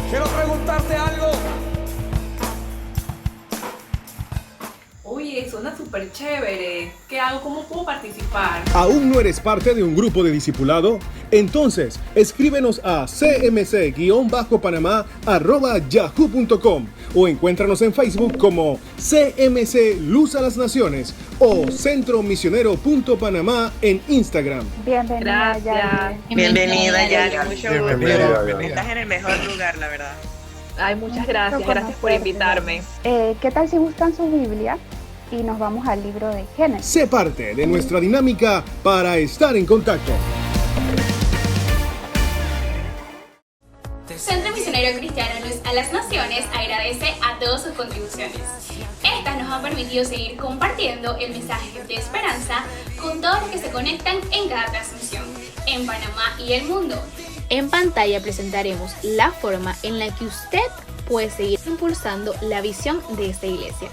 Quiero preguntarte algo. Oye, suena súper chévere. ¿Qué hago? ¿Cómo puedo participar? ¿Aún no eres parte de un grupo de discipulado? Entonces, escríbenos a cmc-panamá@yahoo.com o encuéntranos en Facebook como CMC Luz a las Naciones o Centro Misionero.panamá en Instagram. Bienvenida, Yari. Bienvenida, Yari. Mucho gusto. Bienvenida. Estás en el mejor lugar, la verdad. Ay, muchas gracias. Gracias por invitarme. ¿Qué tal si buscan su Biblia y nos vamos al libro de Génesis? Sé parte de nuestra dinámica para estar en contacto. Centro Misionero Cristiano Luz a las Naciones agradece a todas sus contribuciones. Estas nos han permitido seguir compartiendo el mensaje de esperanza con todos los que se conectan en cada transmisión, en Panamá y el mundo. En pantalla presentaremos la forma en la que usted puede seguir impulsando la visión de esta iglesia.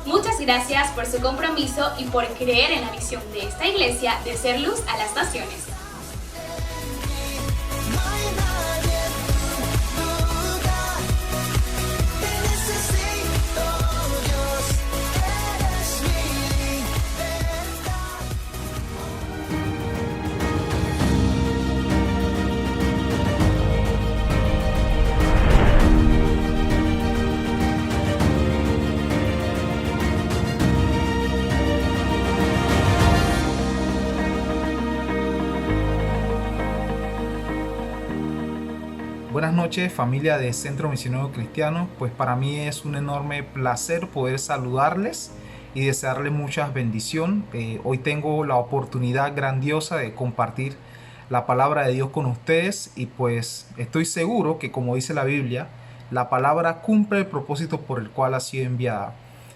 Muchas gracias por su compromiso y por creer en la visión de esta iglesia de ser luz a las naciones. Buenas noches, familia de Centro Misionero Cristiano. Pues para mí es un enorme placer poder saludarles y desearles muchas bendiciones. Hoy tengo la oportunidad grandiosa de compartir la palabra de Dios con ustedes y pues estoy seguro que, como dice la Biblia, la palabra cumple el propósito por el cual ha sido enviada.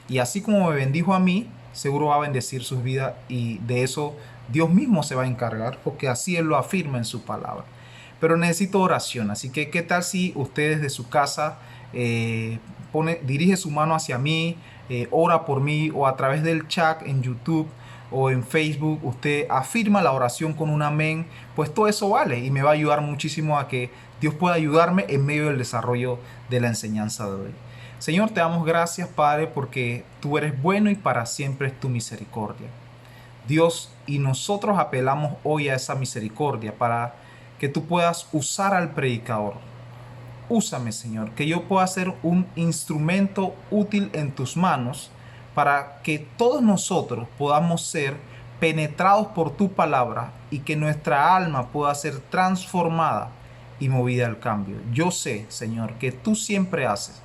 Y así como me bendijo a mí, seguro va a bendecir sus vidas, y de eso Dios mismo se va a encargar, porque así Él lo afirma en su palabra. Pero necesito oración, así que ¿qué tal si ustedes de su casa dirige su mano hacia mí, ora por mí, o a través del chat en YouTube o en Facebook usted afirma la oración con un amén? Pues todo eso vale y me va a ayudar muchísimo a que Dios pueda ayudarme en medio del desarrollo de la enseñanza de hoy. Señor, te damos gracias, Padre, porque tú eres bueno y para siempre es tu misericordia. Dios, y nosotros apelamos hoy a esa misericordia para que tú puedas usar al predicador. Úsame, Señor, que yo pueda ser un instrumento útil en tus manos para que todos nosotros podamos ser penetrados por tu palabra y que nuestra alma pueda ser transformada y movida al cambio. Yo sé, Señor, que tú siempre haces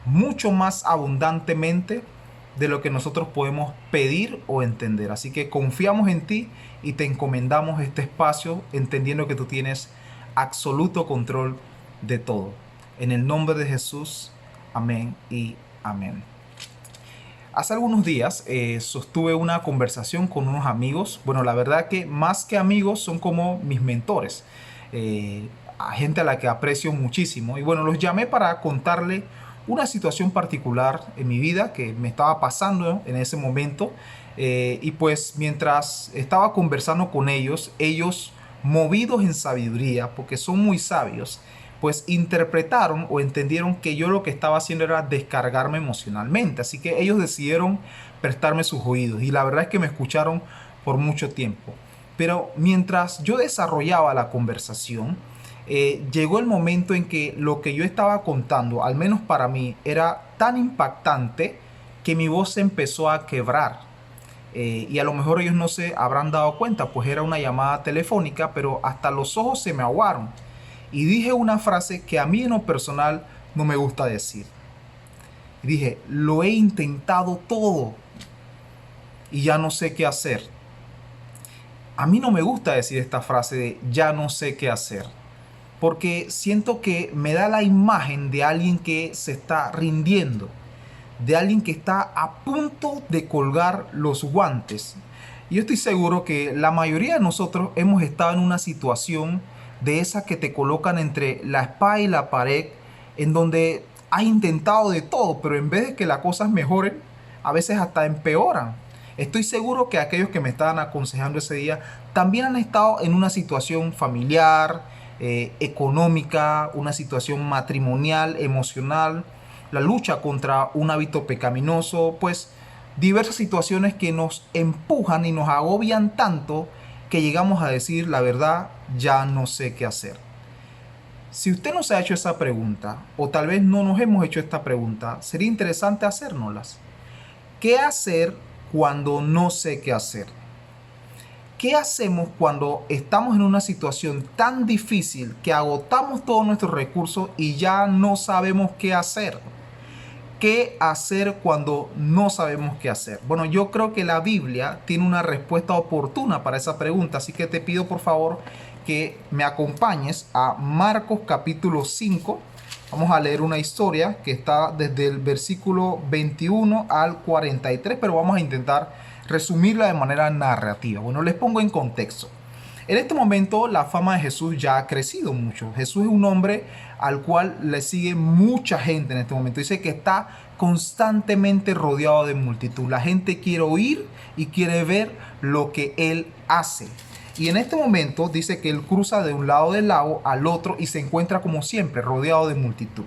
mucho más abundantemente de lo que nosotros podemos pedir o entender. Así que confiamos en ti y te encomendamos este espacio, entendiendo que tú tienes absoluto control de todo. En el nombre de Jesús, amén y amén. Hace algunos días sostuve una conversación con unos amigos. Bueno, la verdad que más que amigos son como mis mentores, gente a la que aprecio muchísimo. Y bueno, los llamé para contarle una situación particular en mi vida que me estaba pasando en ese momento, y pues mientras estaba conversando con ellos, movidos en sabiduría, porque son muy sabios, pues interpretaron o entendieron que yo lo que estaba haciendo era descargarme emocionalmente. Así que ellos decidieron prestarme sus oídos y la verdad es que me escucharon por mucho tiempo. Pero mientras yo desarrollaba la conversación, llegó el momento en que lo que yo estaba contando, al menos para mí, era tan impactante que mi voz se empezó a quebrar. Y a lo mejor ellos no se habrán dado cuenta, pues era una llamada telefónica, pero hasta los ojos se me aguaron. Y dije una frase que a mí en lo personal no me gusta decir. Y dije, lo he intentado todo y ya no sé qué hacer. A mí no me gusta decir esta frase de ya no sé qué hacer, porque siento que me da la imagen de alguien que se está rindiendo, de alguien que está a punto de colgar los guantes. Y yo estoy seguro que la mayoría de nosotros hemos estado en una situación de esas que te colocan entre la espada y la pared, en donde has intentado de todo, pero en vez de que las cosas mejoren, a veces hasta empeoran. Estoy seguro que aquellos que me estaban aconsejando ese día también han estado en una situación familiar, económica, una situación matrimonial, emocional, la lucha contra un hábito pecaminoso, pues diversas situaciones que nos empujan y nos agobian tanto que llegamos a decir, la verdad, ya no sé qué hacer. Si usted nos ha hecho esa pregunta, o tal vez no nos hemos hecho esta pregunta, sería interesante hacérnoslas. ¿Qué hacer cuando no sé qué hacer? ¿Qué hacemos cuando estamos en una situación tan difícil que agotamos todos nuestros recursos y ya no sabemos qué hacer? ¿Qué hacer cuando no sabemos qué hacer? Bueno, yo creo que la Biblia tiene una respuesta oportuna para esa pregunta, así que te pido por favor que me acompañes a Marcos capítulo 5. Vamos a leer una historia que está desde el versículo 21 al 43, pero vamos a intentar resumirla de manera narrativa. Bueno, les pongo en contexto. En este momento la fama de Jesús ya ha crecido mucho. Jesús es un hombre al cual le sigue mucha gente en este momento. Dice que está constantemente rodeado de multitud. La gente quiere oír y quiere ver lo que él hace. Y en este momento dice que él cruza de un lado del lago al otro y se encuentra como siempre rodeado de multitud.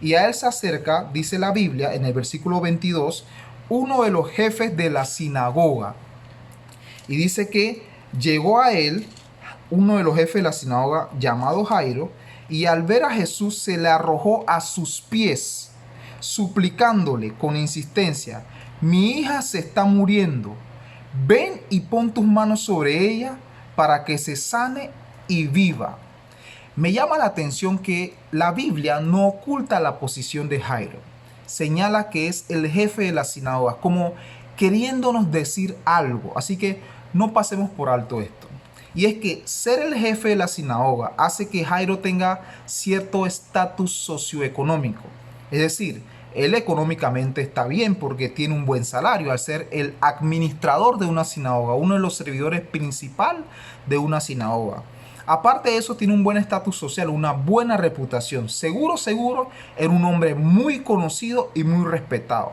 Y a él se acerca, dice la Biblia en el versículo 22, uno de los jefes de la sinagoga. Y dice que llegó a él uno de los jefes de la sinagoga llamado Jairo, y al ver a Jesús se le arrojó a sus pies, suplicándole con insistencia: mi hija se está muriendo, ven y pon tus manos sobre ella para que se sane y viva. Me llama la atención que la Biblia no oculta la posición de Jairo. Señala que es el jefe de la sinagoga, como queriéndonos decir algo. Así que no pasemos por alto esto. Y es que ser el jefe de la sinagoga hace que Jairo tenga cierto estatus socioeconómico. Es decir, él económicamente está bien porque tiene un buen salario al ser el administrador de una sinagoga, uno de los servidores principal de una sinagoga. Aparte de eso, tiene un buen estatus social, una buena reputación. Seguro, era un hombre muy conocido y muy respetado.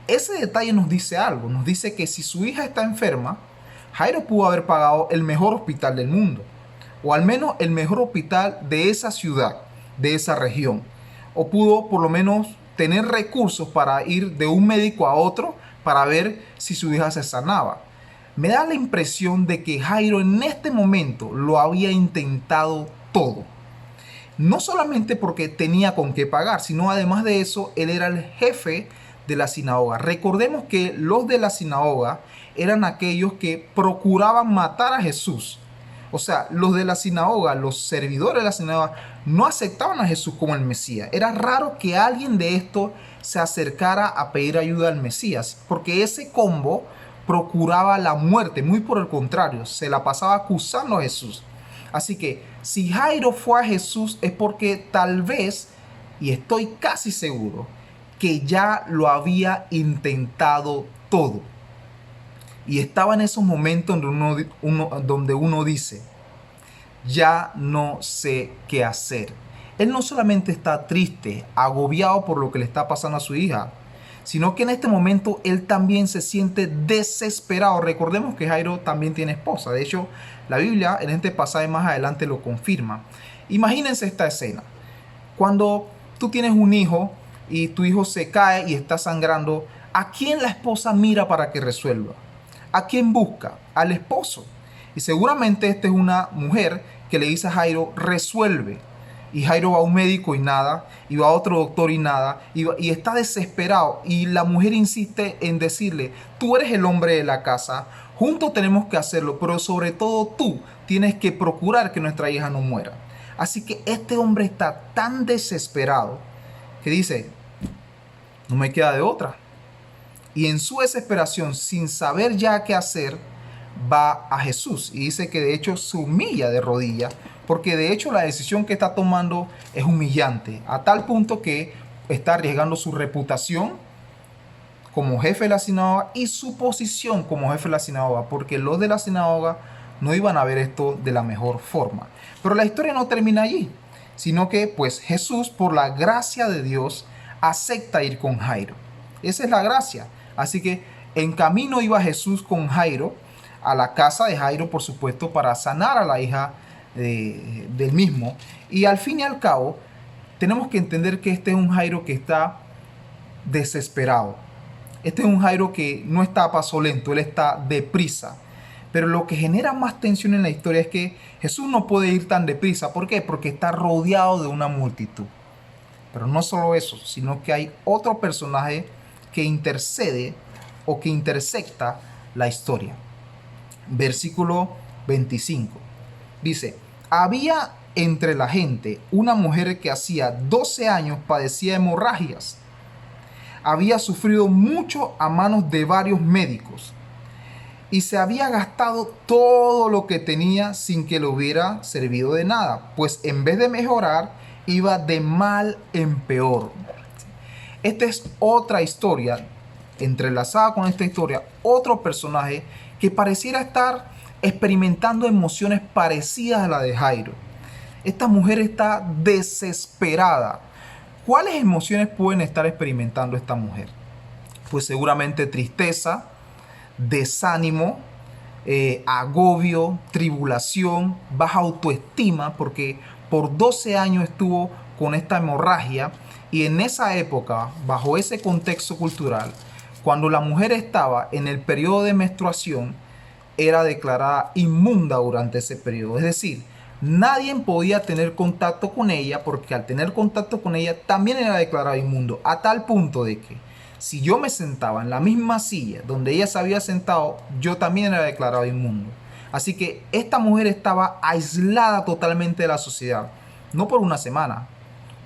Ese detalle nos dice algo. Nos dice que si su hija está enferma, Jairo pudo haber pagado el mejor hospital del mundo, o al menos el mejor hospital de esa ciudad, de esa región. O pudo por lo menos tener recursos para ir de un médico a otro para ver si su hija se sanaba. Me da la impresión de que Jairo en este momento lo había intentado todo. No solamente porque tenía con qué pagar, sino además de eso, él era el jefe de la sinagoga. Recordemos que los de la sinagoga eran aquellos que procuraban matar a Jesús. O sea, los de la sinagoga, los servidores de la sinagoga, no aceptaban a Jesús como el Mesías. Era raro que alguien de estos se acercara a pedir ayuda al Mesías, porque ese combo procuraba la muerte. Muy por el contrario, se la pasaba acusando a Jesús. Así que si Jairo fue a Jesús es porque tal vez, y estoy casi seguro, que ya lo había intentado todo. Y estaba en esos momentos donde uno dice, ya no sé qué hacer. Él no solamente está triste, agobiado por lo que le está pasando a su hija, sino que en este momento él también se siente desesperado. Recordemos que Jairo también tiene esposa. De hecho, la Biblia en este pasaje más adelante lo confirma. Imagínense esta escena. Cuando tú tienes un hijo y tu hijo se cae y está sangrando, ¿a quién la esposa mira para que resuelva? ¿A quién busca? Al esposo. Y seguramente esta es una mujer que le dice a Jairo, resuelve. Y Jairo va a un médico y nada, y va a otro doctor y nada, y está desesperado. Y la mujer insiste en decirle, tú eres el hombre de la casa, juntos tenemos que hacerlo, pero sobre todo tú tienes que procurar que nuestra hija no muera. Así que este hombre está tan desesperado que dice, no me queda de otra. Y en su desesperación, sin saber ya qué hacer, va a Jesús. Y dice que de hecho se humilla de rodillas, porque de hecho la decisión que está tomando es humillante, a tal punto que está arriesgando su reputación como jefe de la sinagoga y su posición como jefe de la sinagoga, porque los de la sinagoga no iban a ver esto de la mejor forma. Pero la historia no termina allí, sino que pues Jesús, por la gracia de Dios, acepta ir con Jairo. Esa es la gracia. Así que en camino iba Jesús con Jairo a la casa de Jairo, por supuesto, para sanar a la hija del mismo. Y al fin y al cabo, tenemos que entender que este es un Jairo que está desesperado. Este es un Jairo que no está a paso lento, él está deprisa. Pero lo que genera más tensión en la historia es que Jesús no puede ir tan deprisa. ¿Por qué? Porque está rodeado de una multitud. Pero no solo eso, sino que hay otro personaje que intercede o que intersecta la historia. Versículo 25. Dice, había entre la gente una mujer que hacía 12 años padecía hemorragias. Había sufrido mucho a manos de varios médicos y se había gastado todo lo que tenía sin que le hubiera servido de nada, pues en vez de mejorar, iba de mal en peor. Esta es otra historia, entrelazada con esta historia, otro personaje que pareciera estar experimentando emociones parecidas a la de Jairo. Esta mujer está desesperada. ¿Cuáles emociones pueden estar experimentando esta mujer? Pues seguramente tristeza, desánimo, agobio, tribulación, baja autoestima, porque por 12 años estuvo con esta hemorragia. Y en esa época, bajo ese contexto cultural, cuando la mujer estaba en el periodo de menstruación, era declarada inmunda durante ese periodo. Es decir, nadie podía tener contacto con ella, porque al tener contacto con ella también era declarado inmundo, a tal punto de que si yo me sentaba en la misma silla donde ella se había sentado, yo también era declarado inmundo. Así que esta mujer estaba aislada totalmente de la sociedad, no por una semana,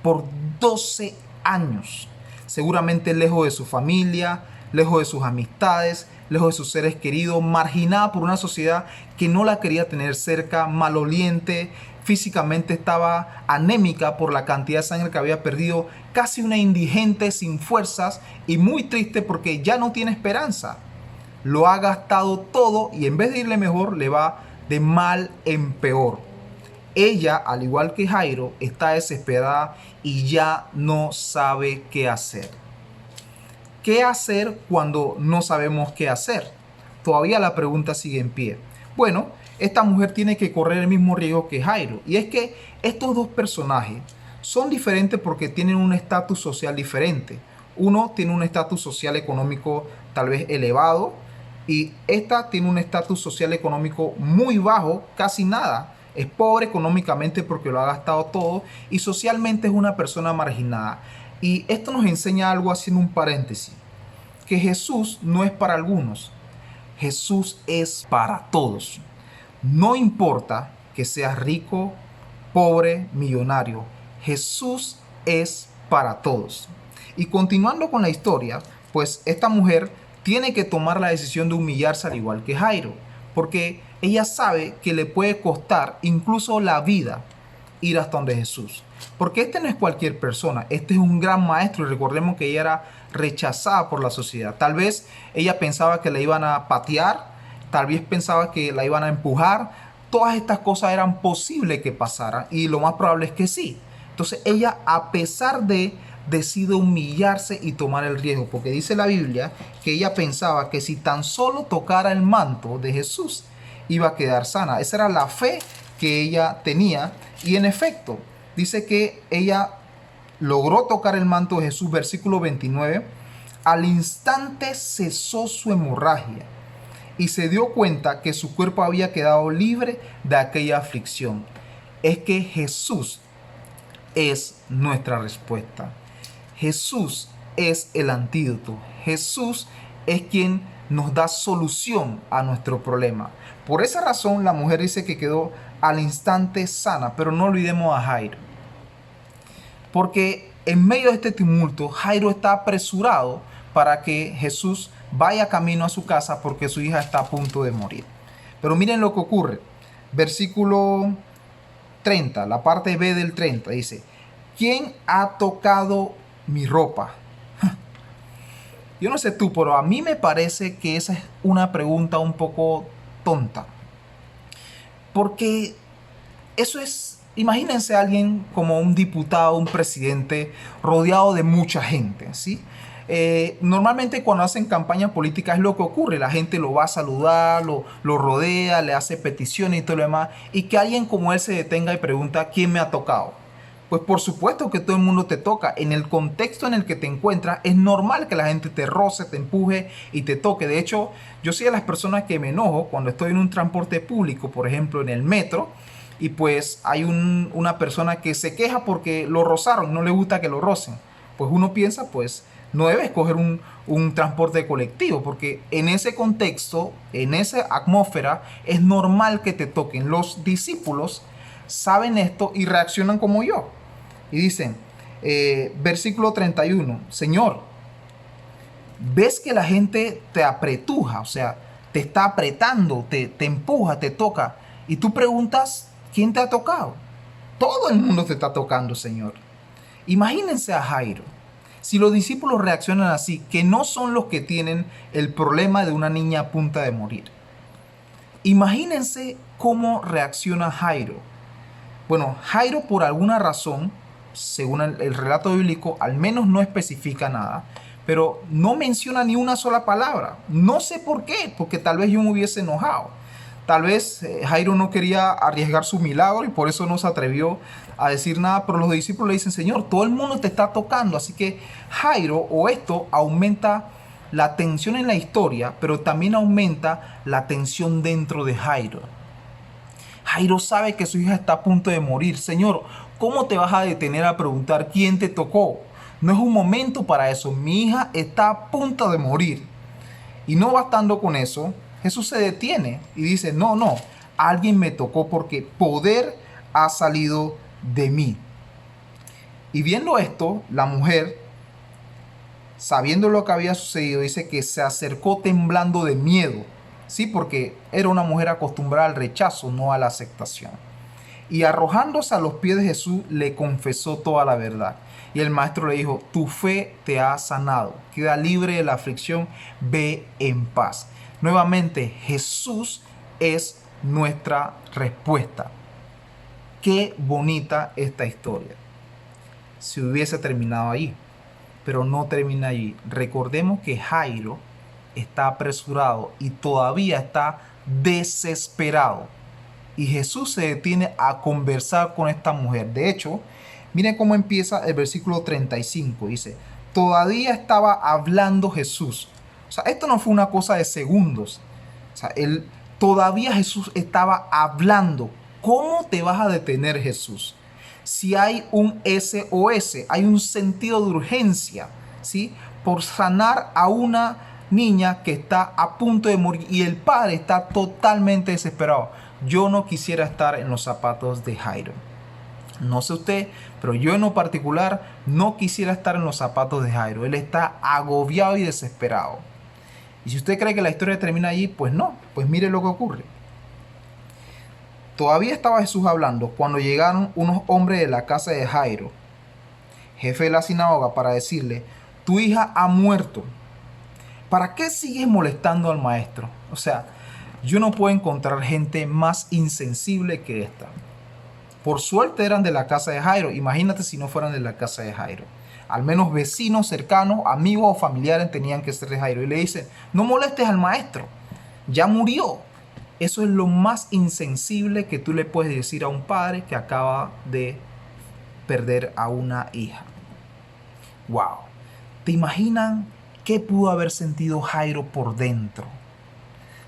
por 12 años. Seguramente lejos de su familia, lejos de sus amistades, lejos de sus seres queridos, marginada por una sociedad que no la quería tener cerca, maloliente, físicamente estaba anémica por la cantidad de sangre que había perdido, casi una indigente sin fuerzas y muy triste porque ya no tiene esperanza. Lo ha gastado todo y en vez de irle mejor, le va de mal en peor. Ella, al igual que Jairo, está desesperada y ya no sabe qué hacer. ¿Qué hacer cuando no sabemos qué hacer? Todavía la pregunta sigue en pie. Bueno, esta mujer tiene que correr el mismo riesgo que Jairo. Y es que estos dos personajes son diferentes porque tienen un estatus social diferente. Uno tiene un estatus social económico tal vez elevado y esta tiene un estatus social económico muy bajo, casi nada. Es pobre económicamente porque lo ha gastado todo y socialmente es una persona marginada. Y esto nos enseña algo, haciendo un paréntesis, que Jesús no es para algunos, Jesús es para todos. No importa que seas rico, pobre, millonario, Jesús es para todos. Y continuando con la historia, pues esta mujer tiene que tomar la decisión de humillarse al igual que Jairo, porque ella sabe que le puede costar incluso la vida ir hasta donde Jesús. Porque este no es cualquier persona, este es un gran maestro y recordemos que ella era rechazada por la sociedad. Tal vez ella pensaba que la iban a patear, tal vez pensaba que la iban a empujar. Todas estas cosas eran posibles que pasaran y lo más probable es que sí. Entonces ella, a pesar de, decide humillarse y tomar el riesgo, porque dice la Biblia que ella pensaba que si tan solo tocara el manto de Jesús iba a quedar sana. Esa era la fe que ella tenía y en efecto dice que ella logró tocar el manto de Jesús. Versículo 29, al instante cesó su hemorragia y se dio cuenta que su cuerpo había quedado libre de aquella aflicción. Es que Jesús es nuestra respuesta. Jesús es el antídoto. Jesús es quien nos da solución a nuestro problema. Por esa razón la mujer dice que quedó al instante sana, pero no olvidemos a Jairo. Porque en medio de este tumulto, Jairo está apresurado para que Jesús vaya camino a su casa porque su hija está a punto de morir. Pero miren lo que ocurre. Versículo 30, la parte B del 30, dice: ¿quién ha tocado mi ropa? Yo no sé tú, pero a mí me parece que esa es una pregunta un poco tonta. Porque eso es, imagínense a alguien como un diputado, un presidente, rodeado de mucha gente, ¿sí? normalmente cuando hacen campaña política es lo que ocurre. La gente lo va a saludar, lo rodea, le hace peticiones y todo lo demás. Y que alguien como él se detenga y pregunta, ¿quién me ha tocado? Pues por supuesto que todo el mundo te toca. En el contexto en el que te encuentras es normal que la gente te roce, te empuje y te toque. De hecho, yo soy de las personas que me enojo cuando estoy en un transporte público, por ejemplo en el metro, y pues hay una persona que se queja porque lo rozaron, no le gusta que lo rocen. Pues uno piensa, pues no debe escoger un transporte colectivo, porque en ese contexto, en esa atmósfera, es normal que te toquen. Los discípulos saben esto y reaccionan como yo. Y dicen, versículo 31, Señor, ves que la gente te apretuja, o sea, te está apretando, te empuja, te toca, y tú preguntas, ¿quién te ha tocado? Todo el mundo te está tocando, Señor. Imagínense a Jairo. Si los discípulos reaccionan así, que no son los que tienen el problema de una niña a punto de morir. Imagínense cómo reacciona Jairo. Bueno, Jairo por alguna razón, según el relato bíblico, al menos no especifica nada, pero no menciona ni una sola palabra. No sé por qué, porque tal vez yo me hubiese enojado. Tal vez Jairo no quería arriesgar su milagro y por eso no se atrevió a decir nada, pero los discípulos le dicen, Señor, todo el mundo te está tocando. Así que Jairo, o esto aumenta la tensión en la historia, pero también aumenta la tensión dentro de Jairo. Jairo sabe que su hija está a punto de morir. Señor, ¿cómo te vas a detener a preguntar quién te tocó? No es un momento para eso. Mi hija está a punto de morir. Y no bastando con eso, Jesús se detiene y dice, no, alguien me tocó porque poder ha salido de mí. Y viendo esto, la mujer, sabiendo lo que había sucedido, dice que se acercó temblando de miedo. Sí, porque era una mujer acostumbrada al rechazo, no a la aceptación. Y arrojándose a los pies de Jesús, le confesó toda la verdad. Y el maestro le dijo, tu fe te ha sanado, queda libre de la aflicción, ve en paz. Nuevamente, Jesús es nuestra respuesta. Qué bonita esta historia. Si hubiese terminado allí, pero no termina allí. Recordemos que Jairo está apresurado y todavía está desesperado. Y Jesús se detiene a conversar con esta mujer. De hecho, miren cómo empieza el versículo 35. Dice, todavía estaba hablando Jesús. O sea, esto no fue una cosa de segundos. O sea, todavía Jesús estaba hablando. ¿Cómo te vas a detener, Jesús? Si hay un SOS, hay un sentido de urgencia, ¿sí? Por sanar a una niña que está a punto de morir y el padre está totalmente desesperado. Yo no quisiera estar en los zapatos de Jairo. No sé usted, pero yo en lo particular no quisiera estar en los zapatos de Jairo. Él está agobiado y desesperado. Y si usted cree que la historia termina allí, pues no, pues mire lo que ocurre. Todavía estaba Jesús hablando cuando llegaron unos hombres de la casa de Jairo, jefe de la sinagoga, para decirle, tu hija ha muerto. ¿Para qué sigues molestando al maestro? O sea, yo no puedo encontrar gente más insensible que esta. Por suerte eran de la casa de Jairo. Imagínate si no fueran de la casa de Jairo. Al menos vecinos cercanos, amigos o familiares tenían que ser de Jairo. Y le dicen, no molestes al maestro, ya murió. Eso es lo más insensible que tú le puedes decir a un padre que acaba de perder a una hija. Wow. ¿Te imaginan qué pudo haber sentido Jairo por dentro?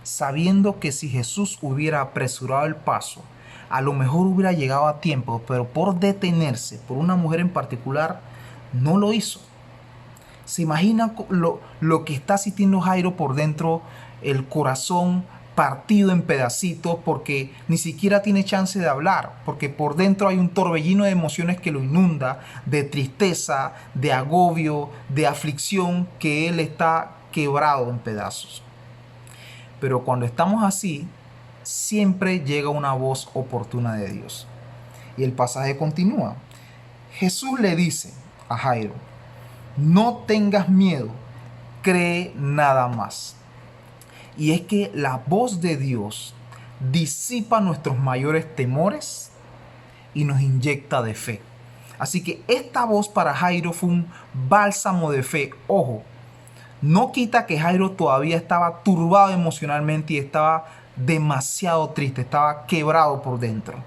Sabiendo que si Jesús hubiera apresurado el paso, a lo mejor hubiera llegado a tiempo, pero por detenerse por una mujer en particular, no lo hizo. ¿Se imagina lo que está sintiendo Jairo por dentro? El corazón partido en pedacitos porque ni siquiera tiene chance de hablar, porque por dentro hay un torbellino de emociones que lo inunda, de tristeza, de agobio, de aflicción, que él está quebrado en pedazos. Pero cuando estamos así, siempre llega una voz oportuna de Dios. Y el pasaje continúa. Jesús le dice a Jairo, no tengas miedo, cree nada más. Y es que la voz de Dios disipa nuestros mayores temores y nos inyecta de fe. Así que esta voz para Jairo fue un bálsamo de fe. Ojo, no quita que Jairo todavía estaba turbado emocionalmente y estaba demasiado triste, estaba quebrado por dentro.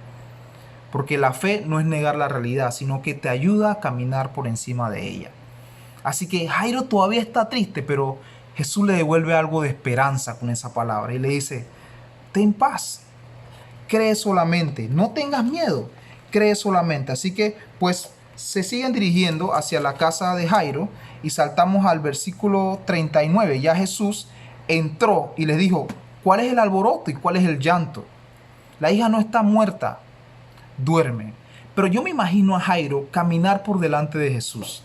Porque la fe no es negar la realidad, sino que te ayuda a caminar por encima de ella. Así que Jairo todavía está triste, pero Jesús le devuelve algo de esperanza con esa palabra y le dice: ten paz, cree solamente, no tengas miedo, cree solamente. Así que pues se siguen dirigiendo hacia la casa de Jairo y saltamos al versículo 39. Ya Jesús entró y les dijo: ¿cuál es el alboroto y cuál es el llanto? La hija no está muerta, duerme. Pero yo me imagino a Jairo caminar por delante de Jesús,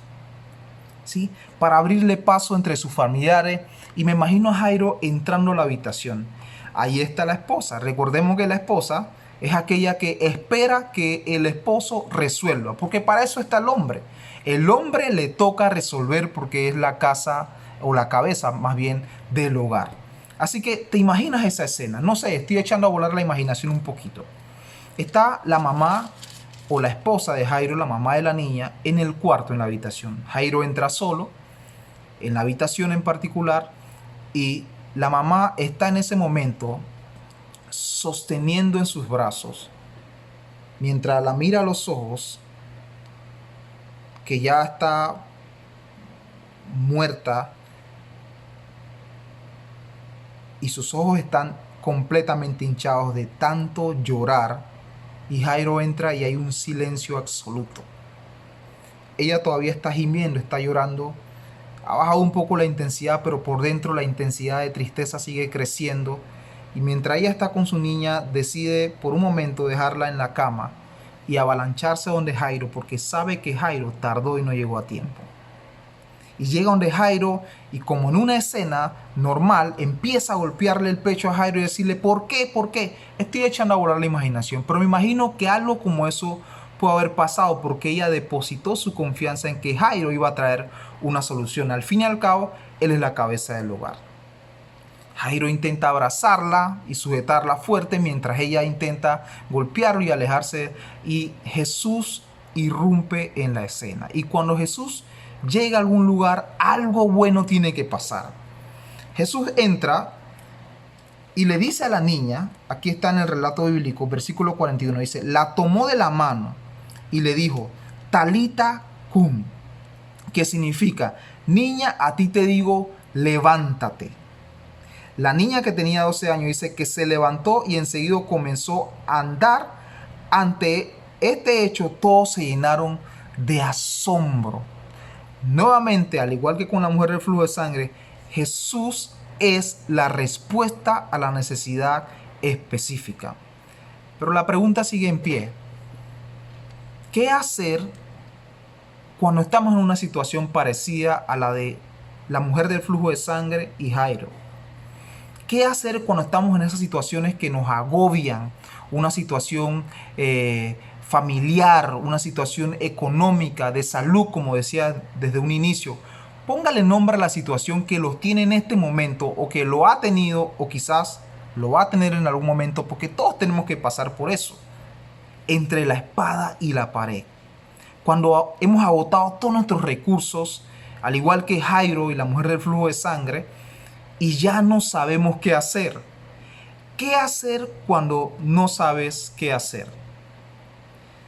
¿sí?, para abrirle paso entre sus familiares, y me imagino a Jairo entrando a la habitación. Ahí está la esposa. Recordemos que la esposa es aquella que espera que el esposo resuelva, porque para eso está el hombre. El hombre le toca resolver porque es la casa, o la cabeza más bien, del hogar. Así que te imaginas esa escena. No sé, estoy echando a volar la imaginación un poquito. Está la mamá o la esposa de Jairo, la mamá de la niña, en el cuarto, en la habitación. Jairo entra solo en la habitación en particular y la mamá está en ese momento sosteniendo en sus brazos, mientras la mira a los ojos, que ya está muerta y sus ojos están completamente hinchados de tanto llorar. Y Jairo entra y hay un silencio absoluto. Ella todavía está gimiendo, está llorando. Ha bajado un poco la intensidad, pero por dentro la intensidad de tristeza sigue creciendo. Y mientras ella está con su niña, decide por un momento dejarla en la cama y avalancharse donde Jairo, porque sabe que Jairo tardó y no llegó a tiempo. Y llega donde Jairo y, como en una escena normal, empieza a golpearle el pecho a Jairo y decirle: ¿por qué? ¿Por qué? Estoy echando a volar la imaginación, pero me imagino que algo como eso puede haber pasado porque ella depositó su confianza en que Jairo iba a traer una solución. Al fin y al cabo, él es la cabeza del hogar. Jairo intenta abrazarla y sujetarla fuerte mientras ella intenta golpearlo y alejarse, y Jesús irrumpe en la escena. Y cuando Jesús llega a algún lugar, algo bueno tiene que pasar. Jesús entra y le dice a la niña, aquí está en el relato bíblico, versículo 41, dice: la tomó de la mano y le dijo: Talita cum, que significa: niña, a ti te digo, levántate. La niña, que tenía 12 años, dice que se levantó y enseguida comenzó a andar. Ante este hecho, todos se llenaron de asombro. Nuevamente, al igual que con la mujer del flujo de sangre, Jesús es la respuesta a la necesidad específica. Pero la pregunta sigue en pie. ¿Qué hacer cuando estamos en una situación parecida a la de la mujer del flujo de sangre y Jairo? ¿Qué hacer cuando estamos en esas situaciones que nos agobian? Una situación familiar, una situación económica, de salud, como decía desde un inicio. Póngale nombre a la situación que los tiene en este momento, o que lo ha tenido, o quizás lo va a tener en algún momento, porque todos tenemos que pasar por eso. Entre la espada y la pared. Cuando hemos agotado todos nuestros recursos, al igual que Jairo y la mujer del flujo de sangre, y ya no sabemos qué hacer. ¿Qué hacer cuando no sabes qué hacer?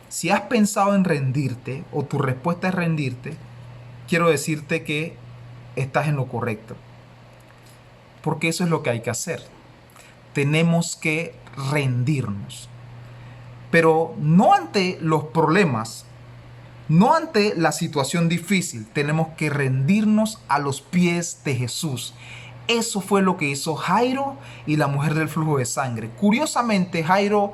Si has pensado en rendirte, o tu respuesta es rendirte, quiero decirte que estás en lo correcto. Porque eso es lo que hay que hacer. Tenemos que rendirnos. Pero no ante los problemas, no ante la situación difícil. Tenemos que rendirnos a los pies de Jesús. Eso fue lo que hizo Jairo y la mujer del flujo de sangre. Curiosamente, Jairo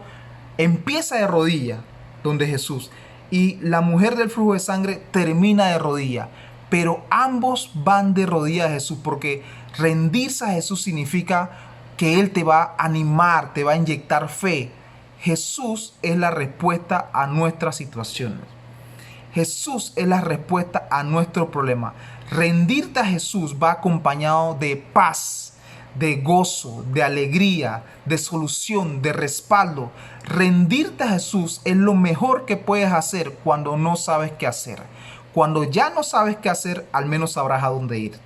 empieza de rodillas donde Jesús, y la mujer del flujo de sangre termina de rodillas, pero ambos van de rodillas a Jesús, porque rendirse a Jesús significa que Él te va a animar, te va a inyectar fe. Jesús es la respuesta a nuestras situaciones. Jesús es la respuesta a nuestro problema. Rendirte a Jesús va acompañado de paz, de gozo, de alegría, de solución, de respaldo. Rendirte a Jesús es lo mejor que puedes hacer cuando no sabes qué hacer. Cuando ya no sabes qué hacer, al menos sabrás a dónde ir.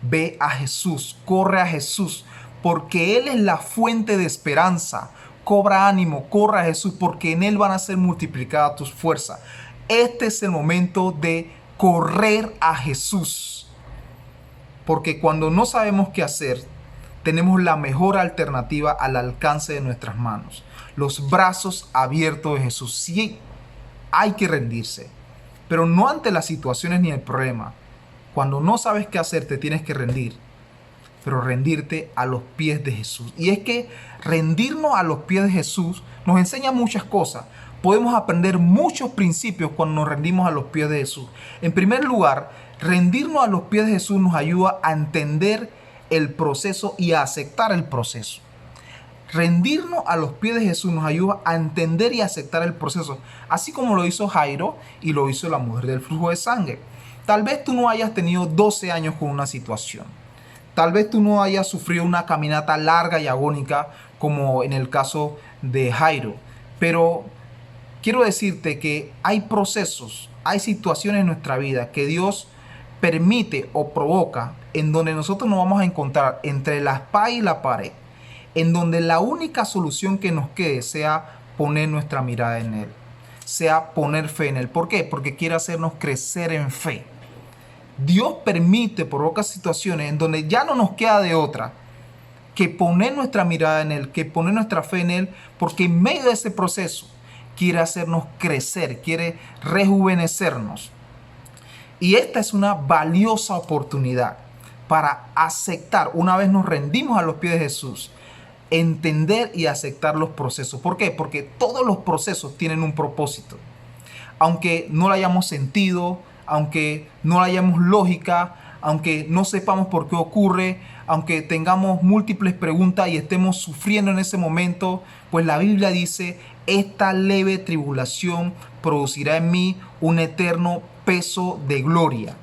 ve a Jesús, corre a Jesús, porque Él es la fuente de esperanza. Cobra ánimo, corre a Jesús, porque en Él van a ser multiplicadas tus fuerzas. Este es el momento de correr a Jesús, porque cuando no sabemos qué hacer, tenemos la mejor alternativa al alcance de nuestras manos. Los brazos abiertos de Jesús. Sí, hay que rendirse, pero no ante las situaciones ni el problema. Cuando no sabes qué hacer, te tienes que rendir, pero rendirte a los pies de Jesús. Y es que rendirnos a los pies de Jesús nos enseña muchas cosas. Podemos aprender muchos principios cuando nos rendimos a los pies de Jesús. En primer lugar, rendirnos a los pies de Jesús nos ayuda a entender el proceso y a aceptar el proceso. Rendirnos a los pies de Jesús nos ayuda a entender y aceptar el proceso, así como lo hizo Jairo y lo hizo la mujer del flujo de sangre. Tal vez tú no hayas tenido 12 años con una situación. Tal vez tú no hayas sufrido una caminata larga y agónica como en el caso de Jairo. Pero quiero decirte que hay procesos, hay situaciones en nuestra vida que Dios permite o provoca en donde nosotros nos vamos a encontrar entre la espada y la pared, en donde la única solución que nos quede sea poner nuestra mirada en Él, sea poner fe en Él. ¿Por qué? Porque quiere hacernos crecer en fe. Dios permite, provoca situaciones en donde ya no nos queda de otra que poner nuestra mirada en Él, que poner nuestra fe en Él, porque en medio de ese proceso quiere hacernos crecer, quiere rejuvenecernos. Y esta es una valiosa oportunidad para aceptar, una vez nos rendimos a los pies de Jesús, entender y aceptar los procesos. ¿Por qué? Porque todos los procesos tienen un propósito. Aunque no lo hayamos sentido, aunque no le hayamos lógica, aunque no sepamos por qué ocurre, aunque tengamos múltiples preguntas y estemos sufriendo en ese momento, pues la Biblia dice: esta leve tribulación producirá en mí un eterno peso de gloria.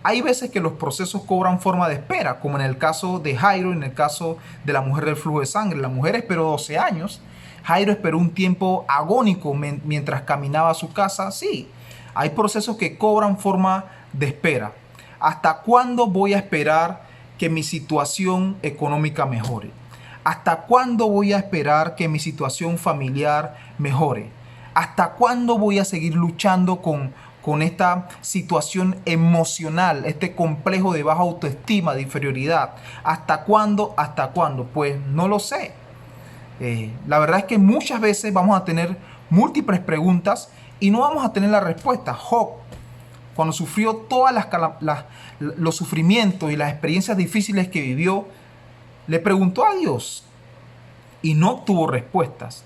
Hay veces que los procesos cobran forma de espera, como en el caso de Jairo, en el caso de la mujer del flujo de sangre. La mujer esperó 12 años. Jairo esperó un tiempo agónico mientras caminaba a su casa. Sí, hay procesos que cobran forma de espera. ¿Hasta cuándo voy a esperar que mi situación económica mejore? ¿Hasta cuándo voy a esperar que mi situación familiar mejore? ¿Hasta cuándo voy a seguir luchando con esta situación emocional, este complejo de baja autoestima, de inferioridad? ¿Hasta cuándo? ¿Hasta cuándo? Pues no lo sé. La verdad es que muchas veces vamos a tener múltiples preguntas y no vamos a tener la respuesta. Job, cuando sufrió todos los sufrimientos y las experiencias difíciles que vivió, le preguntó a Dios y no obtuvo respuestas.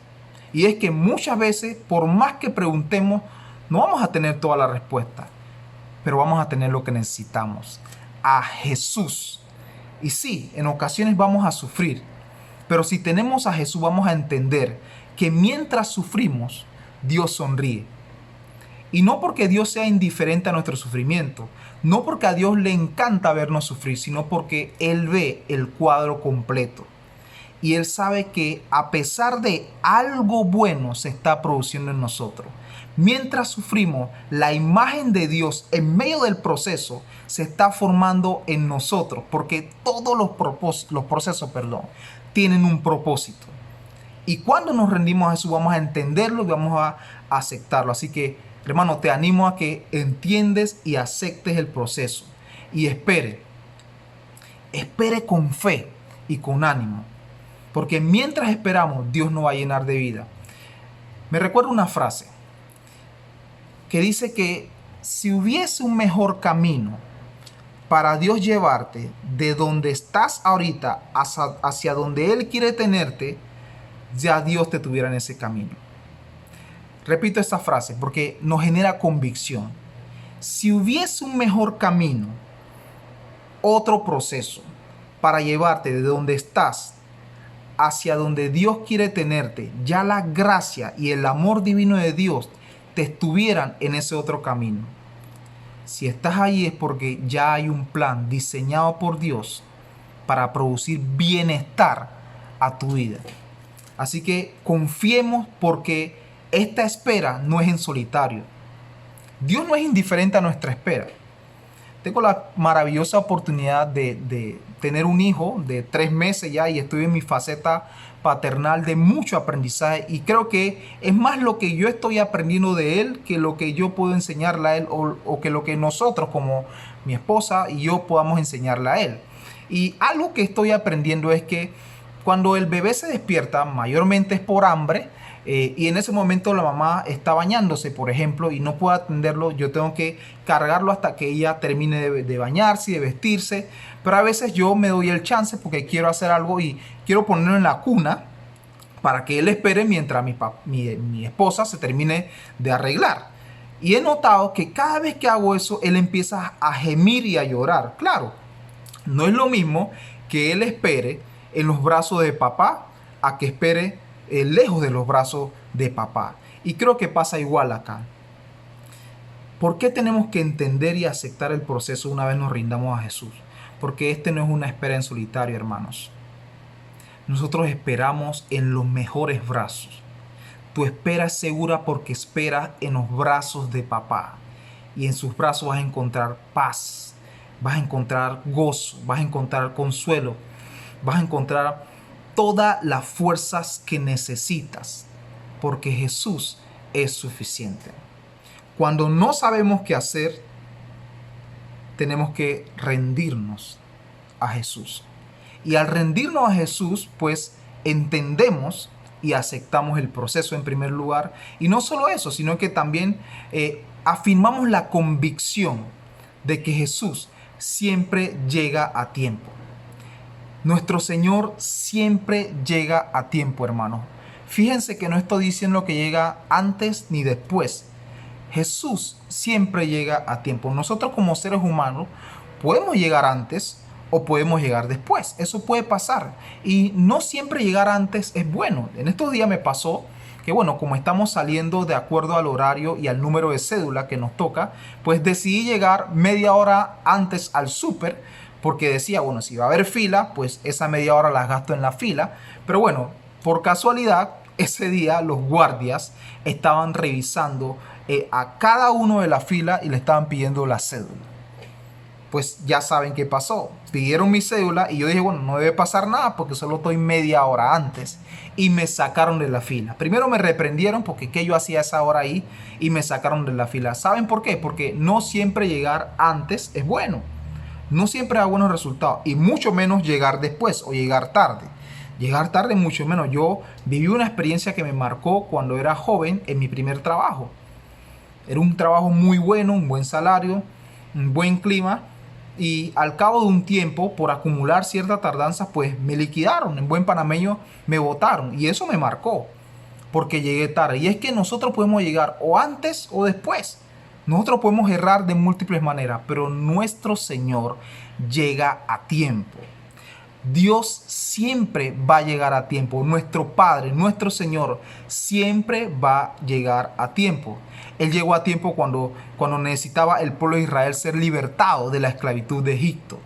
Y es que muchas veces, por más que preguntemos, no vamos a tener toda la respuesta, pero vamos a tener lo que necesitamos: a Jesús. Y sí, en ocasiones vamos a sufrir, pero si tenemos a Jesús, vamos a entender que mientras sufrimos, Dios sonríe. Y no porque Dios sea indiferente a nuestro sufrimiento, no porque a Dios le encanta vernos sufrir, sino porque Él ve el cuadro completo. Y Él sabe que a pesar de algo bueno se está produciendo en nosotros. Mientras sufrimos, la imagen de Dios en medio del proceso se está formando en nosotros, porque todos los procesos tienen un propósito. Y cuando nos rendimos a Jesús, vamos a entenderlo y vamos a aceptarlo. Así que, hermano, te animo a que entiendes y aceptes el proceso y espere con fe y con ánimo, porque mientras esperamos, Dios nos va a llenar de vida. Me recuerda una frase que dice que si hubiese un mejor camino para Dios llevarte de donde estás ahorita hacia donde Él quiere tenerte, ya Dios te tuviera en ese camino. Repito esta frase porque nos genera convicción. Si hubiese un mejor camino, otro proceso para llevarte de donde estás hacia donde Dios quiere tenerte, ya la gracia y el amor divino de Dios te estuvieran en ese otro camino. Si estás ahí es porque ya hay un plan diseñado por Dios para producir bienestar a tu vida. Así que confiemos, porque esta espera no es en solitario. Dios no es indiferente a nuestra espera. tengo la maravillosa oportunidad de tener un hijo de 3 meses ya y estoy en mi faceta paternal de mucho aprendizaje y creo que es más lo que yo estoy aprendiendo de él que lo que yo puedo enseñarle a él o que lo que nosotros como mi esposa y yo podamos enseñarle a él. Y algo que estoy aprendiendo es que cuando el bebé se despierta, mayormente es por hambre, y en ese momento la mamá está bañándose, por ejemplo, y no puedo atenderlo, yo tengo que cargarlo hasta que ella termine de bañarse y de vestirse. Pero a veces yo me doy el chance porque quiero hacer algo y quiero ponerlo en la cuna para que él espere mientras mi esposa se termine de arreglar. Y he notado que cada vez que hago eso, él empieza a gemir y a llorar. Claro, no es lo mismo que él espere en los brazos de papá a que espere lejos de los brazos de papá. Y creo que pasa igual acá. ¿Por qué tenemos que entender y aceptar el proceso una vez nos rindamos a Jesús? Porque este no es una espera en solitario, hermanos. Nosotros esperamos en los mejores brazos. Tu espera es segura porque esperas en los brazos de papá. Y en sus brazos vas a encontrar paz, vas a encontrar gozo, vas a encontrar consuelo, vas a encontrar todas las fuerzas que necesitas, porque Jesús es suficiente. Cuando no sabemos qué hacer, tenemos que rendirnos a Jesús. Y al rendirnos a Jesús, pues entendemos y aceptamos el proceso en primer lugar. Y no solo eso, sino que también afirmamos la convicción de que Jesús siempre llega a tiempo. Nuestro Señor siempre llega a tiempo, hermanos. Fíjense que no estoy diciendo que llega antes ni después. Jesús siempre llega a tiempo. Nosotros como seres humanos podemos llegar antes o podemos llegar después. Eso puede pasar. Y no siempre llegar antes es bueno. En estos días me pasó que, bueno, como estamos saliendo de acuerdo al horario y al número de cédula que nos toca, pues decidí llegar media hora antes al súper. Porque decía, bueno, si va a haber fila, pues esa media hora la gasto en la fila. Pero bueno, por casualidad, ese día los guardias estaban revisando a cada uno de la fila y le estaban pidiendo la cédula. Pues ya saben qué pasó. Pidieron mi cédula y yo dije, bueno, no debe pasar nada porque solo estoy media hora antes. Y me sacaron de la fila. Primero me reprendieron porque qué yo hacía esa hora ahí y me sacaron de la fila. ¿Saben por qué? Porque no siempre llegar antes es bueno. No siempre da buenos resultados y mucho menos llegar después o llegar tarde. Llegar tarde mucho menos. Yo viví una experiencia que me marcó cuando era joven en mi primer trabajo. Era un trabajo muy bueno, un buen salario, un buen clima y al cabo de un tiempo, por acumular cierta tardanza, pues me liquidaron. En buen panameño me botaron y eso me marcó porque llegué tarde. Y es que nosotros podemos llegar o antes o después. Nosotros podemos errar de múltiples maneras, pero nuestro Señor llega a tiempo. Dios siempre va a llegar a tiempo. Nuestro Padre, nuestro Señor, siempre va a llegar a tiempo. Él llegó a tiempo cuando necesitaba el pueblo de Israel ser libertado de la esclavitud de Egipto.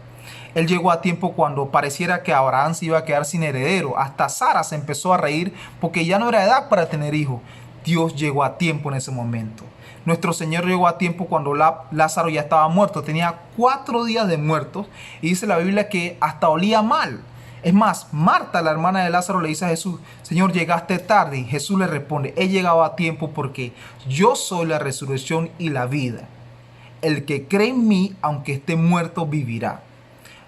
Él llegó a tiempo cuando pareciera que Abraham se iba a quedar sin heredero. Hasta Sara se empezó a reír porque ya no era edad para tener hijos. Dios llegó a tiempo en ese momento. Nuestro Señor llegó a tiempo cuando Lázaro ya estaba muerto. Tenía 4 días de muertos. Y dice la Biblia que hasta olía mal. Es más, Marta, la hermana de Lázaro, le dice a Jesús, Señor, llegaste tarde. Y Jesús le responde, he llegado a tiempo porque yo soy la resurrección y la vida. El que cree en mí, aunque esté muerto, vivirá.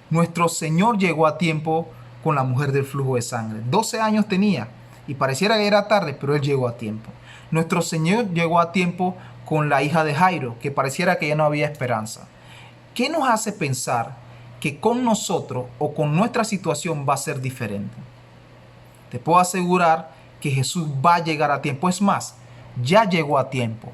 Nuestro Señor llegó a tiempo con la mujer del flujo de sangre. 12 años tenía y pareciera que era tarde, pero Él llegó a tiempo. Nuestro Señor llegó a tiempo con la hija de Jairo, que pareciera que ya no había esperanza. ¿Qué nos hace pensar que con nosotros o con nuestra situación va a ser diferente? Te puedo asegurar que Jesús va a llegar a tiempo. Es más, ya llegó a tiempo.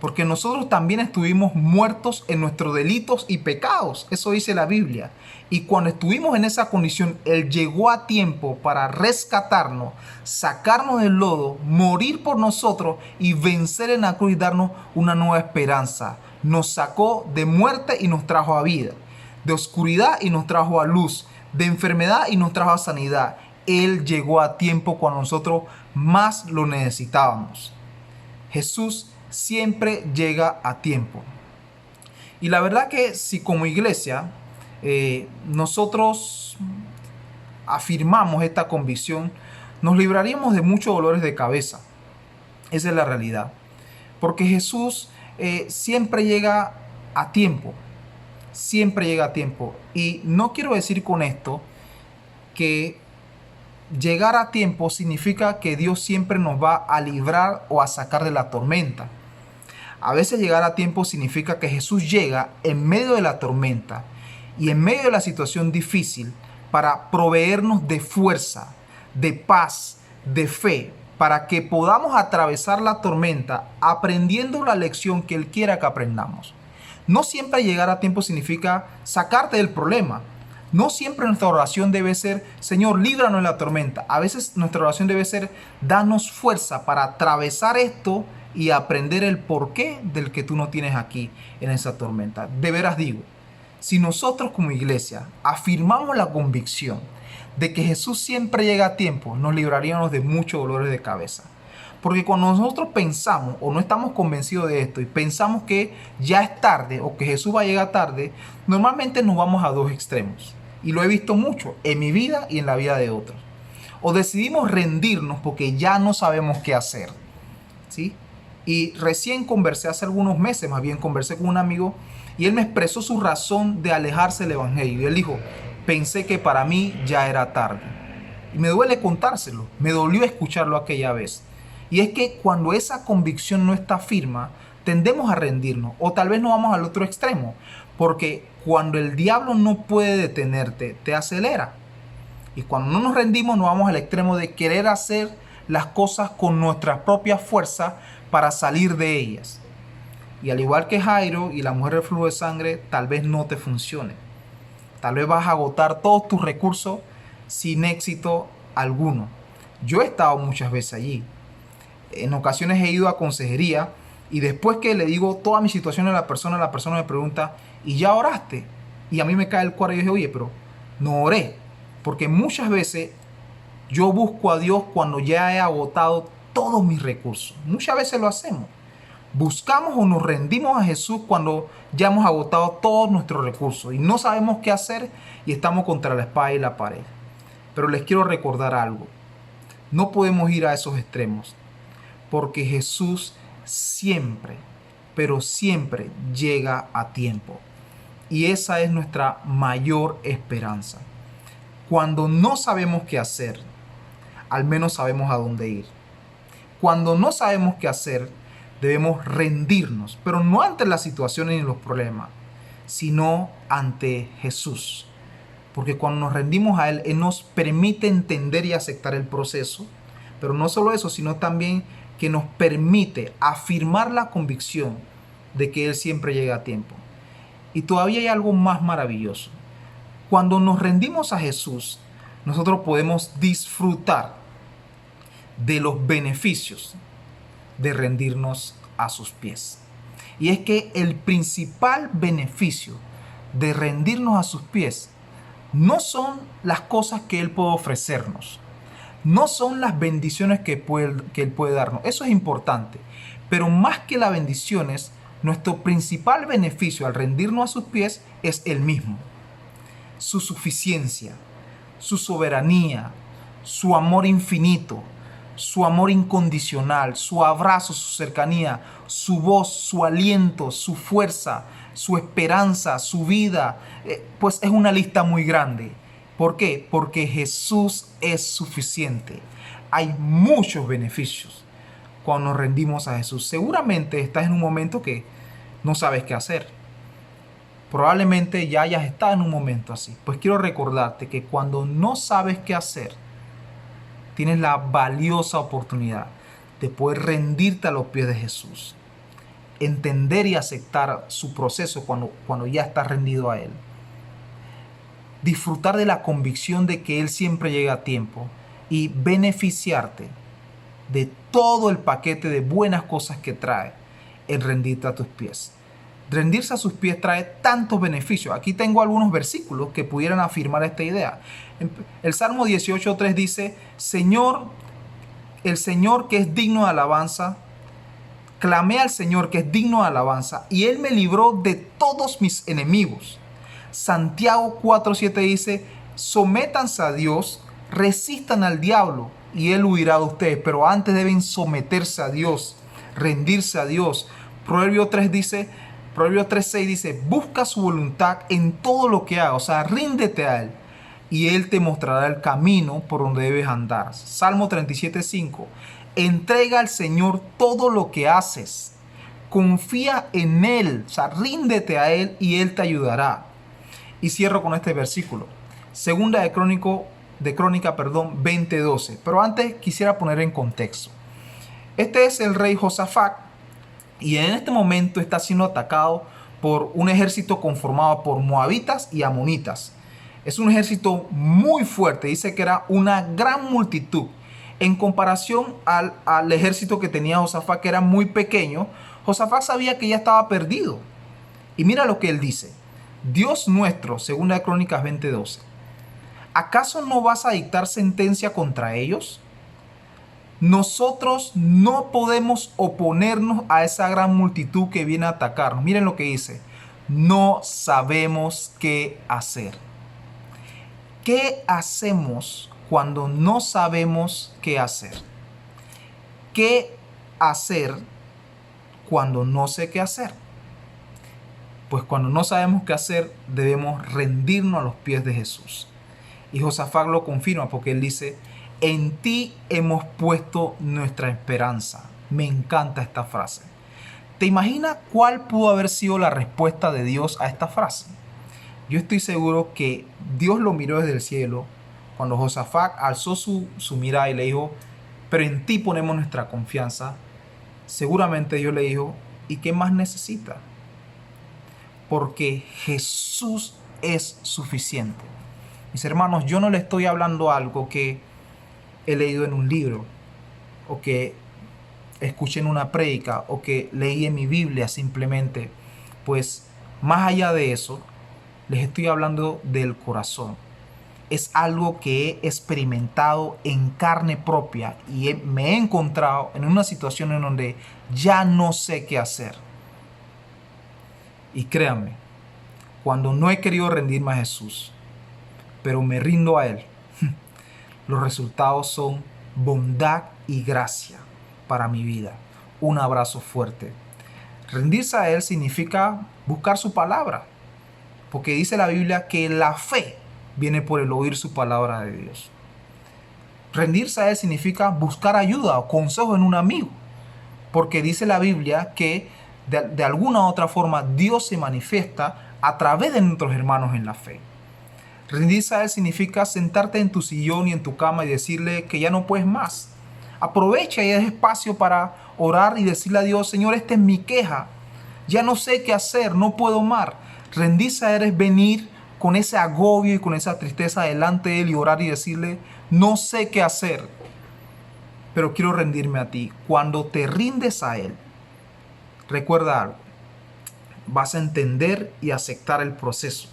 Porque nosotros también estuvimos muertos en nuestros delitos y pecados. Eso dice la Biblia. Y cuando estuvimos en esa condición, Él llegó a tiempo para rescatarnos, sacarnos del lodo, morir por nosotros y vencer en la cruz y darnos una nueva esperanza. Nos sacó de muerte y nos trajo a vida. De oscuridad y nos trajo a luz. De enfermedad y nos trajo a sanidad. Él llegó a tiempo cuando nosotros más lo necesitábamos. Jesús siempre llega a tiempo. Y la verdad que si como iglesia nosotros afirmamos esta convicción, nos libraríamos de muchos dolores de cabeza. Esa es la realidad. Porque Jesús siempre llega a tiempo. Siempre llega a tiempo. Y no quiero decir con esto que llegar a tiempo significa que Dios siempre nos va a librar o a sacar de la tormenta. A veces llegar a tiempo significa que Jesús llega en medio de la tormenta y en medio de la situación difícil para proveernos de fuerza, de paz, de fe, para que podamos atravesar la tormenta aprendiendo la lección que Él quiera que aprendamos. No siempre llegar a tiempo significa sacarte del problema. No siempre nuestra oración debe ser, Señor, líbranos de la tormenta. A veces nuestra oración debe ser, danos fuerza para atravesar esto y aprender el porqué del que tú no tienes aquí en esa tormenta. De veras digo, si nosotros como iglesia afirmamos la convicción de que Jesús siempre llega a tiempo, nos libraríamos de muchos dolores de cabeza. Porque cuando nosotros pensamos o no estamos convencidos de esto y pensamos que ya es tarde o que Jesús va a llegar tarde, normalmente nos vamos a dos extremos. Y lo he visto mucho en mi vida y en la vida de otros. O decidimos rendirnos porque ya no sabemos qué hacer, ¿sí? Y recién conversé hace algunos meses, más bien conversé con un amigo y él me expresó su razón de alejarse del evangelio. Y él dijo, pensé que para mí ya era tarde. Y me duele contárselo, me dolió escucharlo aquella vez. Y es que cuando esa convicción no está firme, tendemos a rendirnos o tal vez nos vamos al otro extremo. Porque cuando el diablo no puede detenerte, te acelera. Y cuando no nos rendimos, nos vamos al extremo de querer hacer las cosas con nuestra propia fuerza para salir de ellas. Y al igual que Jairo y la mujer del flujo de sangre, tal vez no te funcione. Tal vez vas a agotar todos tus recursos sin éxito alguno. Yo he estado muchas veces allí. En ocasiones he ido a consejería y después que le digo toda mi situación a la persona me pregunta, ¿y ya oraste? Y a mí me cae el cuadro y yo dije, oye, pero no oré. Porque muchas veces yo busco a Dios cuando ya he agotado todos mis recursos. Muchas veces lo hacemos. Buscamos o nos rendimos a Jesús cuando ya hemos agotado todos nuestros recursos y no sabemos qué hacer y estamos contra la espada y la pared. Pero les quiero recordar algo. No podemos ir a esos extremos porque Jesús siempre, pero siempre llega a tiempo. Y esa es nuestra mayor esperanza. Cuando no sabemos qué hacer, al menos sabemos a dónde ir. Cuando no sabemos qué hacer, debemos rendirnos, pero no ante las situaciones ni los problemas, sino ante Jesús. Porque cuando nos rendimos a Él, Él nos permite entender y aceptar el proceso. Pero no solo eso, sino también que nos permite afirmar la convicción de que Él siempre llega a tiempo. Y todavía hay algo más maravilloso. Cuando nos rendimos a Jesús, nosotros podemos disfrutar de los beneficios de rendirnos a sus pies. Y es que el principal beneficio de rendirnos a sus pies no son las cosas que Él puede ofrecernos, no son las bendiciones que Él puede darnos. Eso es importante, pero más que las bendiciones, nuestro principal beneficio al rendirnos a sus pies es Él mismo. Su suficiencia, su soberanía, su amor infinito, su amor incondicional, su abrazo, su cercanía, su voz, su aliento, su fuerza, su esperanza, su vida. Pues es una lista muy grande. ¿Por qué? Porque Jesús es suficiente. Hay muchos beneficios cuando nos rendimos a Jesús. Seguramente estás en un momento que no sabes qué hacer. Probablemente ya hayas estado en un momento así. Pues quiero recordarte que cuando no sabes qué hacer, tienes la valiosa oportunidad de poder rendirte a los pies de Jesús. Entender y aceptar su proceso cuando ya estás rendido a Él. Disfrutar de la convicción de que Él siempre llega a tiempo y beneficiarte de todo el paquete de buenas cosas que trae el rendirte a tus pies. Rendirse a sus pies trae tantos beneficios. Aquí tengo algunos versículos que pudieran afirmar esta idea. El Salmo 18:3 dice, el Señor que es digno de alabanza, Clamé al Señor, que es digno de alabanza, y Él me libró de todos mis enemigos. Santiago 4:7 dice, sométanse a Dios, resistan al diablo, y Él huirá de ustedes. Pero antes deben someterse a Dios, rendirse a Dios. Proverbios 3:6 dice, busca su voluntad en todo lo que hagas, o sea, ríndete a Él, y Él te mostrará el camino por donde debes andar. Salmo 37:5, entrega al Señor todo lo que haces, confía en Él, o sea, ríndete a Él y Él te ayudará. Y cierro con este versículo, Segunda de Crónica 20:12. Pero antes quisiera poner en contexto. Este es el rey Josafat, y en este momento está siendo atacado por un ejército conformado por moabitas y amonitas. Es un ejército muy fuerte, dice que era una gran multitud. En comparación al ejército que tenía Josafat, que era muy pequeño, Josafat sabía que ya estaba perdido. Y mira lo que él dice. Dios nuestro, Segunda de Crónicas 20:12. ¿Acaso no vas a dictar sentencia contra ellos? Nosotros no podemos oponernos a esa gran multitud que viene a atacarnos. Miren lo que dice. No sabemos qué hacer. ¿Qué hacemos cuando no sabemos qué hacer? ¿Qué hacer cuando no sé qué hacer? Pues cuando no sabemos qué hacer, debemos rendirnos a los pies de Jesús. Y Josafat lo confirma porque él dice, en ti hemos puesto nuestra esperanza. Me encanta esta frase. ¿Te imaginas cuál pudo haber sido la respuesta de Dios a esta frase? Yo estoy seguro que Dios lo miró desde el cielo cuando Josafat alzó su mirada y le dijo, pero en ti ponemos nuestra confianza. Seguramente Dios le dijo, ¿y qué más necesita? Porque Jesús es suficiente. Mis hermanos, yo no le estoy hablando algo que he leído en un libro, o que escuché en una prédica, o que leí en mi Biblia simplemente. Pues más allá de eso, les estoy hablando del corazón. Es algo que he experimentado en carne propia y me he encontrado en una situación en donde ya no sé qué hacer. Y créanme, cuando no he querido rendirme a Jesús, pero me rindo a Él, los resultados son bondad y gracia para mi vida. Un abrazo fuerte. Rendirse a Él significa buscar su palabra, porque dice la Biblia que la fe viene por el oír su palabra de Dios. Rendirse a Él significa buscar ayuda o consejo en un amigo, porque dice la Biblia que de alguna u otra forma Dios se manifiesta a través de nuestros hermanos en la fe. Rendirse a Él significa sentarte en tu sillón y en tu cama y decirle que ya no puedes más. Aprovecha y haz espacio para orar y decirle a Dios, Señor, esta es mi queja. Ya no sé qué hacer, no puedo más. Rendirse a Él es venir con ese agobio y con esa tristeza delante de Él y orar y decirle, no sé qué hacer, pero quiero rendirme a ti. Cuando te rindes a Él, recuerda algo, vas a entender y aceptar el proceso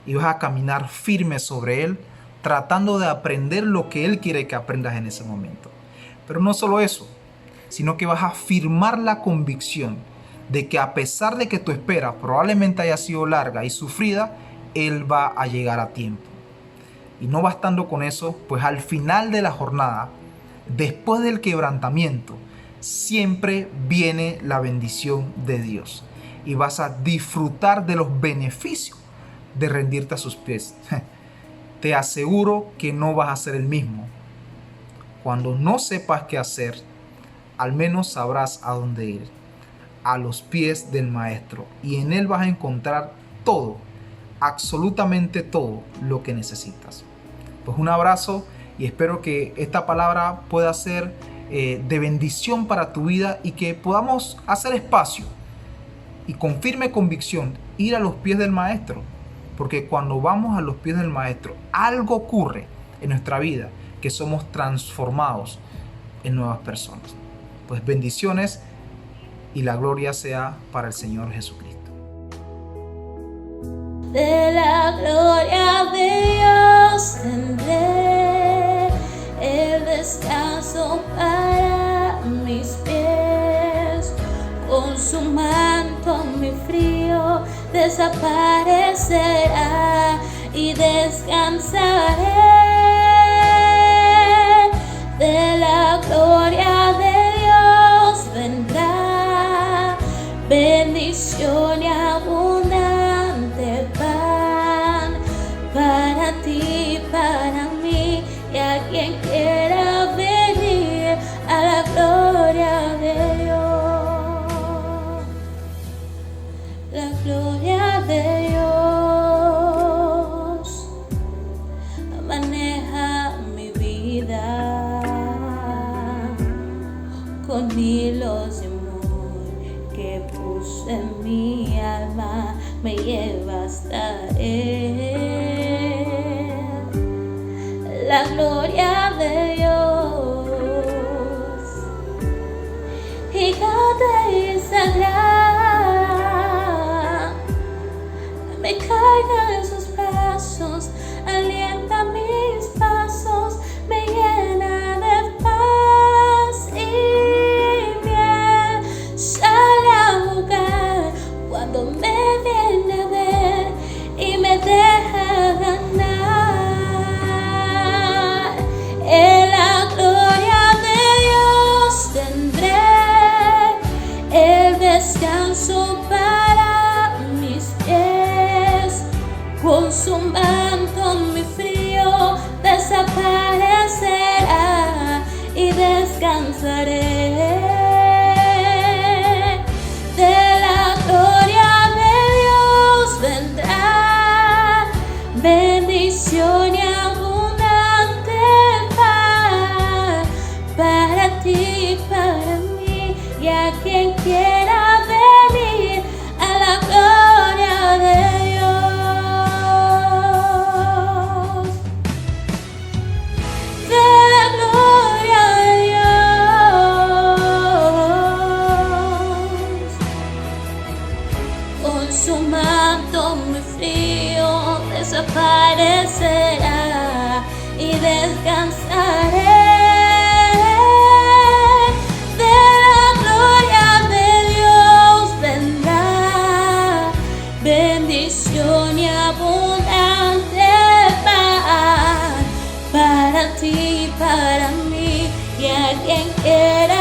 y vas a caminar firme sobre Él, tratando de aprender lo que Él quiere que aprendas en ese momento. Pero no solo eso, sino que vas a firmar la convicción de que a pesar de que tu espera probablemente haya sido larga y sufrida, Él va a llegar a tiempo. Y no bastando con eso, pues al final de la jornada, después del quebrantamiento, siempre viene la bendición de Dios. Y vas a disfrutar de los beneficios de rendirte a sus pies. Te aseguro que no vas a ser el mismo. Cuando no sepas qué hacer, al menos sabrás a dónde ir. A los pies del Maestro. Y en Él vas a encontrar todo, absolutamente todo lo que necesitas. Pues un abrazo y espero que esta palabra pueda ser de bendición para tu vida y que podamos hacer espacio y con firme convicción ir a los pies del Maestro, porque cuando vamos a los pies del Maestro algo ocurre en nuestra vida, que somos transformados en nuevas personas. Pues bendiciones y la gloria sea para el Señor Jesucristo. De la gloria de Dios tendré el descanso para mis pies. con su manto mi frío desaparecerá y descansaré de la gloria de Dios vendrá bendición y abundante pan para ti, para mí y a quien quiera venir a la gloria de Dios. La gloria de Dios maneja mi vida con hilos de amor que puse en mi alma, me lleva hasta Él. La gloria de Dios gigante y sagrada me caiga en sus brazos, alienta mis pasos, me llena de paz y bien. Sale a jugar cuando me viene a ver y me deja ganar. En la gloria de Dios tendré el descanso para mis pies. Con su manto mi frío desaparecerá y descansaré. De la gloria de Dios vendrá bendición y abundante pan para ti, para mí y a quien quiera venir a la gloria de Dios. De la gloria de Dios. Con su manto mi frío desaparecerá y descansaré. De la gloria de Dios vendrá bendición y abundante pan para ti, para mí y a quien quiera